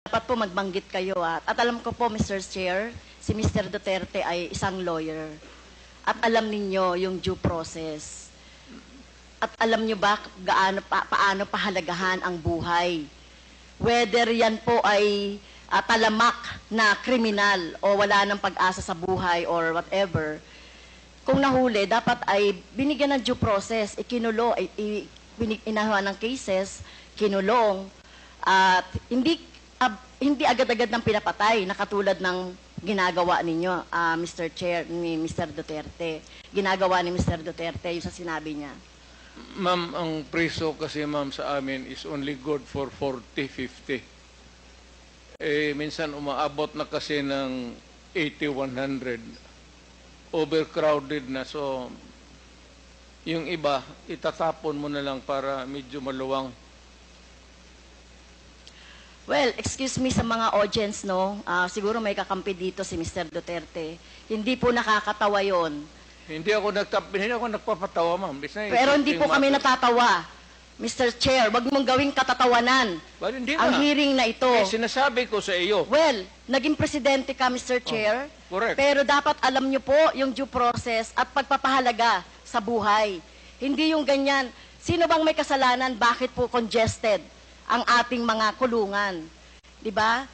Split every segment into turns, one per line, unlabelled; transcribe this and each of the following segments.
dapat po magbanggit kayo. At alam ko po, Mr. Chair, si Mr. Duterte ay isang lawyer. At alam ninyo yung due process. At alam nyo ba paano pahalagahan ang buhay? Whether yan po ay talamak na kriminal o wala ng pag-asa sa buhay or whatever, kung nahuli, dapat ay binigyan ng due process, ikinulo, inahuan ng cases, kinulong, at hindi agad-agad ng pinapatay na katulad ng ginagawa ninyo, Mr. Chair, ni Mr. Duterte. Ginagawa ni Mr. Duterte yung sa sinabi niya.
Ma'am, ang preso kasi ma'am sa amin is only good for 40, 50. Minsan umaabot na kasi ng 80, 100. Overcrowded na. So, yung iba, itatapon mo na lang para medyo maluwang.
Well, excuse me sa mga audience, no? Siguro may kakampi dito si Mr. Duterte. Hindi po nakakatawa yon.
Hindi ako nagpapatawa, ma'am.
Pero hindi po kami natatawa. Mr. Chair, wag mong gawing katatawanan
Well, hindi
ang
na.
hearing na ito.
Sinasabi ko sa iyo.
Well, naging presidente ka, Mr. Chair.
Correct.
Pero dapat alam niyo po yung due process at pagpapahalaga sa buhay. Hindi yung ganyan. Sino bang may kasalanan? Bakit po congested ang ating mga kulungan? 'Di ba?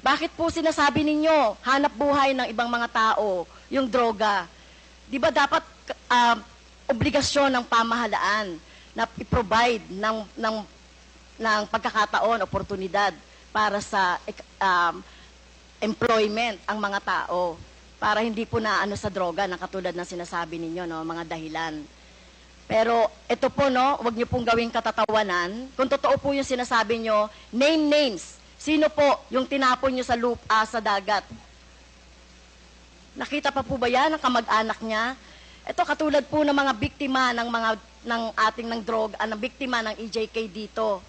Bakit po sinasabi ninyo hanap buhay ng ibang mga tao yung droga? 'Di ba dapat obligasyon ng pamahalaan na i-provide ng pagkakataon, oportunidad para sa employment ang mga tao para hindi po na sa droga na katulad ng sinasabi ninyo, no, mga dahilan. Pero ito po, no, wag niyo pong gawing katatawanan. Kung totoo po yung sinasabi niyo, name names. Sino po yung tinapon niyo sa sa dagat? Nakita pa po ba yan ng kamag-anak niya? Ito katulad po ng mga biktima ng droga, ng biktima ng EJK dito.